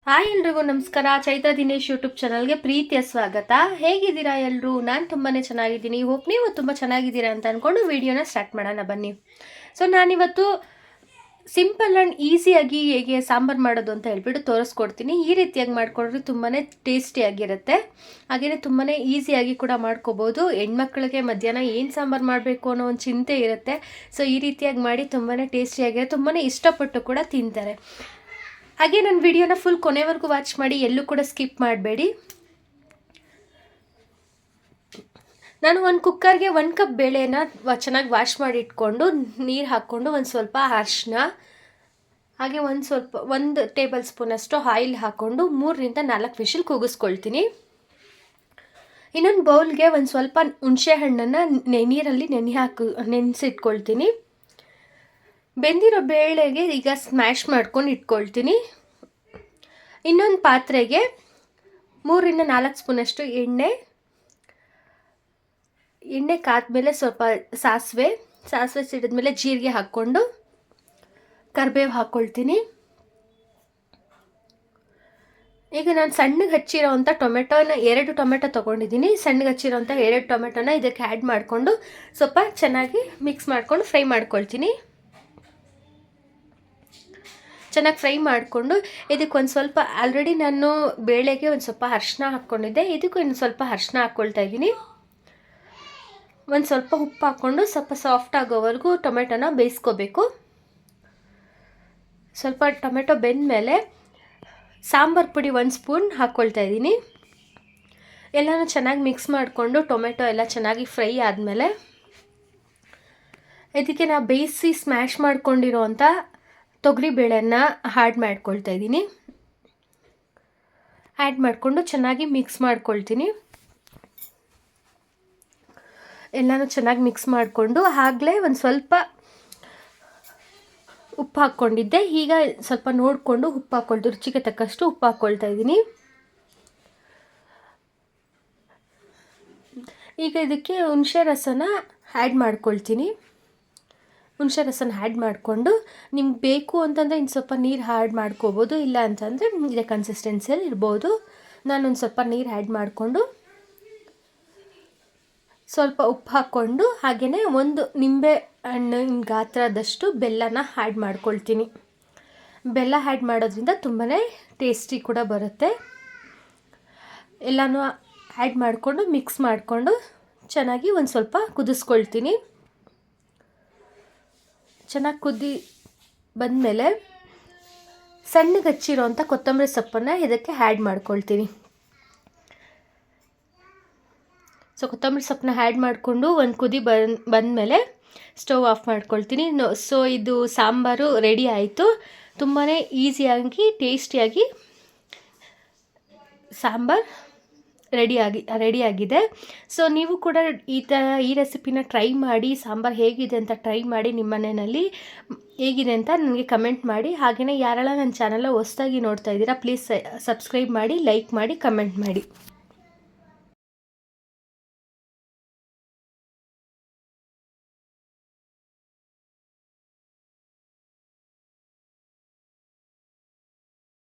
Hi ಎಲ್ರಿಗೂ ನಮಸ್ಕಾರ. Chaitra Dinesh YouTube ಚಾನಲ್ಗೆ ಪ್ರೀತಿಯ ಸ್ವಾಗತ. ಹೇಗಿದ್ದೀರಾ ಎಲ್ಲರೂ? ನಾನು ತುಂಬಾ ಚೆನ್ನಾಗಿದ್ದೀನಿ. ಹೋಪ್ ನೀವು ತುಂಬ ಚೆನ್ನಾಗಿದ್ದೀರಾ ಅಂತ ಅಂದ್ಕೊಂಡು ವಿಡಿಯೋನ ಸ್ಟಾರ್ಟ್ ಮಾಡೋಣ ಬನ್ನಿ. ಸೊ ನಾನಿವತ್ತು ಸಿಂಪಲ್ ಆ್ಯಂಡ್ ಈಸಿಯಾಗಿ ಹೇಗೆ ಸಾಂಬಾರು ಮಾಡೋದು ಅಂತ ಹೇಳ್ಬಿಟ್ಟು ತೋರಿಸ್ಕೊಡ್ತೀನಿ. ಈ ರೀತಿಯಾಗಿ ಮಾಡಿಕೊಂಡ್ರೆ ತುಂಬಾ ಟೇಸ್ಟಿಯಾಗಿರುತ್ತೆ. ಹಾಗೆಯೇ ತುಂಬಾ ಈಸಿಯಾಗಿ ಕೂಡ ಮಾಡ್ಕೋಬೋದು. ಹೆಣ್ಮಕ್ಳಿಗೆ ಮಧ್ಯಾಹ್ನ ಏನು ಸಾಂಬಾರು ಮಾಡಬೇಕು ಅನ್ನೋ ಒಂದು ಚಿಂತೆ ಇರುತ್ತೆ. ಸೊ ಈ ರೀತಿಯಾಗಿ ಮಾಡಿ ತುಂಬಾ ಟೇಸ್ಟಿಯಾಗಿರುತ್ತೆ. ತುಂಬಾ ಇಷ್ಟಪಟ್ಟು ಕೂಡ ತಿಂತಾರೆ. ಹಾಗೆ ನನ್ನ ವಿಡಿಯೋನ ಫುಲ್ ಕೊನೆವರೆಗೂ ವಾಚ್ ಮಾಡಿ, ಎಲ್ಲೂ ಕೂಡ ಸ್ಕಿಪ್ ಮಾಡಬೇಡಿ. ನಾನು ಒಂದು ಕುಕ್ಕರ್ಗೆ 1 ಕಪ್ ಬೇಳೆನ ಚೆನ್ನಾಗಿ ವಾಶ್ ಮಾಡಿ ಇಟ್ಕೊಂಡು ನೀರು ಹಾಕ್ಕೊಂಡು ಒಂದು ಸ್ವಲ್ಪ ಅರಿಶಿನ ಹಾಗೆ ಒಂದು ಟೇಬಲ್ ಸ್ಪೂನಷ್ಟು ಆಯಿಲ್ ಹಾಕ್ಕೊಂಡು 3ರಿಂದ 4 ವಿಷಲ್ ಕೂಗಿಸ್ಕೊಳ್ತೀನಿ. ಇನ್ನೊಂದು ಬೌಲ್ಗೆ ಒಂದು ಸ್ವಲ್ಪ ಹುಣಸೆ ಹಣ್ಣನ್ನು ನೀರಲ್ಲಿ ನೆನೆಸಿಟ್ಕೊಳ್ತೀನಿ. ಬೆಂದಿರೋ ಬೇಳೆಗೆ ಈಗ ಸ್ಮ್ಯಾಶ್ ಮಾಡ್ಕೊಂಡು ಇಟ್ಕೊಳ್ತೀನಿ. ಇನ್ನೊಂದು ಪಾತ್ರೆಗೆ 3ರಿಂದ 4 ಸ್ಪೂನಷ್ಟು ಎಣ್ಣೆ ಕಾದ್ಮೇಲೆ ಸ್ವಲ್ಪ ಸಾಸಿವೆ ಸಿಡಿದ್ಮೇಲೆ ಜೀರಿಗೆ ಹಾಕ್ಕೊಂಡು ಕರಿಬೇವು ಹಾಕ್ಕೊಳ್ತೀನಿ. ಈಗ ನಾನು ಸಣ್ಣಗೆ ಹಚ್ಚಿರೋವಂಥ ಟೊಮೆಟೋನ 2 ಟೊಮೆಟೊ ತೊಗೊಂಡಿದ್ದೀನಿ. ಸಣ್ಣಗೆ ಹಚ್ಚಿರೋವಂಥ 2 ಟೊಮೆಟೊನ ಇದಕ್ಕೆ ಆ್ಯಡ್ ಮಾಡಿಕೊಂಡು ಸ್ವಲ್ಪ ಚೆನ್ನಾಗಿ ಮಿಕ್ಸ್ ಮಾಡ್ಕೊಂಡು ಫ್ರೈ ಮಾಡ್ಕೊಳ್ತೀನಿ. ಚೆನ್ನಾಗಿ ಫ್ರೈ ಮಾಡಿಕೊಂಡು ಇದಕ್ಕೆ ಒಂದು ಸ್ವಲ್ಪ ಆಲ್ರೆಡಿ ನಾನು ಬೇಳೆಗೆ ಒಂದು ಸ್ವಲ್ಪ ಅರಿಶಿನ ಹಾಕ್ಕೊಂಡಿದ್ದೆ. ಇದಕ್ಕೂ ಇನ್ನು ಸ್ವಲ್ಪ ಅರಿಶಿನ ಹಾಕ್ಕೊಳ್ತಾ ಇದ್ದೀನಿ. ಒಂದು ಸ್ವಲ್ಪ ಉಪ್ಪು ಹಾಕ್ಕೊಂಡು ಸ್ವಲ್ಪ ಸಾಫ್ಟ್ ಆಗೋವರೆಗೂ ಟೊಮೆಟೊನ ಬೇಯಿಸ್ಕೋಬೇಕು. ಸ್ವಲ್ಪ ಟೊಮೆಟೊ ಬೆಂದಮೇಲೆ ಸಾಂಬಾರು ಪುಡಿ 1 ಸ್ಪೂನ್ ಹಾಕ್ಕೊಳ್ತಾ ಇದ್ದೀನಿ. ಎಲ್ಲನೂ ಚೆನ್ನಾಗಿ ಮಿಕ್ಸ್ ಮಾಡಿಕೊಂಡು ಟೊಮೆಟೊ ಎಲ್ಲ ಚೆನ್ನಾಗಿ ಫ್ರೈ ಆದಮೇಲೆ ಇದಕ್ಕೆ ನಾವು ಬೇಯಿಸಿ ಸ್ಮ್ಯಾಶ್ ಮಾಡ್ಕೊಂಡಿರೋವಂಥ ತೊಗರಿಬೇಳೆನ ಆ್ಯಡ್ ಮಾಡ್ಕೊಳ್ತಾ ಇದ್ದೀನಿ. ಆ್ಯಡ್ ಮಾಡಿಕೊಂಡು ಚೆನ್ನಾಗಿ ಮಿಕ್ಸ್ ಮಾಡ್ಕೊಳ್ತೀನಿ. ಎಲ್ಲನೂ ಚೆನ್ನಾಗಿ ಮಿಕ್ಸ್ ಮಾಡಿಕೊಂಡು ಆಗಲೇ ಒಂದು ಸ್ವಲ್ಪ ಉಪ್ಪು ಹಾಕ್ಕೊಂಡಿದ್ದೆ. ಈಗ ಸ್ವಲ್ಪ ನೋಡಿಕೊಂಡು ಉಪ್ಪು ಹಾಕ್ಕೊಳ್ತು, ರುಚಿಗೆ ತಕ್ಕಷ್ಟು ಉಪ್ಪು ಹಾಕ್ಕೊಳ್ತಾ ಇದ್ದೀನಿ. ಈಗ ಇದಕ್ಕೆ ಹುಣಸೆ ರಸನ ಆ್ಯಡ್ ಮಾಡ್ಕೊಳ್ತೀನಿ. ಹುಣಸೆ ರಸನ ಆ್ಯಡ್ ಮಾಡಿಕೊಂಡು ನಿಮ್ಗೆ ಬೇಕು ಅಂತಂದರೆ ಇನ್ನು ಸ್ವಲ್ಪ ನೀರು ಆ್ಯಡ್ ಮಾಡ್ಕೋಬೋದು, ಇಲ್ಲ ಅಂತಂದರೆ ಇದೇ ಕನ್ಸಿಸ್ಟೆನ್ಸಿಯಲ್ಲಿ ಇರ್ಬೋದು. ನಾನೊಂದು ಸ್ವಲ್ಪ ನೀರು ಆ್ಯಡ್ ಮಾಡಿಕೊಂಡು ಸ್ವಲ್ಪ ಉಪ್ಪು ಹಾಕ್ಕೊಂಡು ಹಾಗೆಯೇ ಒಂದು ನಿಂಬೆ ಹಣ್ಣಿನ ಗಾತ್ರದಷ್ಟು ಬೆಲ್ಲನ ಆ್ಯಡ್ ಮಾಡ್ಕೊಳ್ತೀನಿ. ಬೆಲ್ಲ ಆ್ಯಡ್ ಮಾಡೋದ್ರಿಂದ ತುಂಬಾ ಟೇಸ್ಟಿ ಕೂಡ ಬರುತ್ತೆ. ಎಲ್ಲನೂ ಆ್ಯಡ್ ಮಾಡಿಕೊಂಡು ಮಿಕ್ಸ್ ಮಾಡಿಕೊಂಡು ಚೆನ್ನಾಗಿ ಒಂದು ಸ್ವಲ್ಪ ಕುದಿಸ್ಕೊಳ್ತೀನಿ. ಚೆನ್ನಾಗಿ ಕುದಿ ಬಂದಮೇಲೆ ಸಣ್ಣಗೆ ಹಚ್ಚಿರೋಂಥ ಕೊತ್ತಂಬರಿ ಸೊಪ್ಪನ್ನು ಇದಕ್ಕೆ ಆ್ಯಡ್ ಮಾಡ್ಕೊಳ್ತೀನಿ. ಸೊ ಕೊತ್ತಂಬರಿ ಸೊಪ್ಪನ್ನ ಆ್ಯಡ್ ಮಾಡಿಕೊಂಡು ಒಂದು ಕುದಿ ಬಂದಮೇಲೆ ಸ್ಟವ್ ಆಫ್ ಮಾಡ್ಕೊಳ್ತೀನಿ. ಸೊ ಇದು ಸಾಂಬಾರು ರೆಡಿ ಆಯಿತು. ತುಂಬಾ ಈಸಿಯಾಗಿ ಟೇಸ್ಟಿಯಾಗಿ ಸಾಂಬಾರು ರೆಡಿಯಾಗಿದೆ. ಸೊ ನೀವು ಕೂಡ ಈ ರೆಸಿಪಿನ ಟ್ರೈ ಮಾಡಿ, ಸಾಂಬಾರು ಹೇಗಿದೆ ಅಂತ ಟ್ರೈ ಮಾಡಿ ನಿಮ್ಮ ಮನೆಯಲ್ಲಿ ಹೇಗಿದೆ ಅಂತ ನನಗೆ ಕಮೆಂಟ್ ಮಾಡಿ. ಹಾಗೆಯೇ ಯಾರೆಲ್ಲ ನನ್ನ ಚಾನಲ್ ಹೊಸದಾಗಿ ನೋಡ್ತಾ ಇದ್ದೀರಾ ಪ್ಲೀಸ್ ಸಬ್ಸ್ಕ್ರೈಬ್ ಮಾಡಿ, ಲೈಕ್ ಮಾಡಿ, ಕಮೆಂಟ್ ಮಾಡಿ.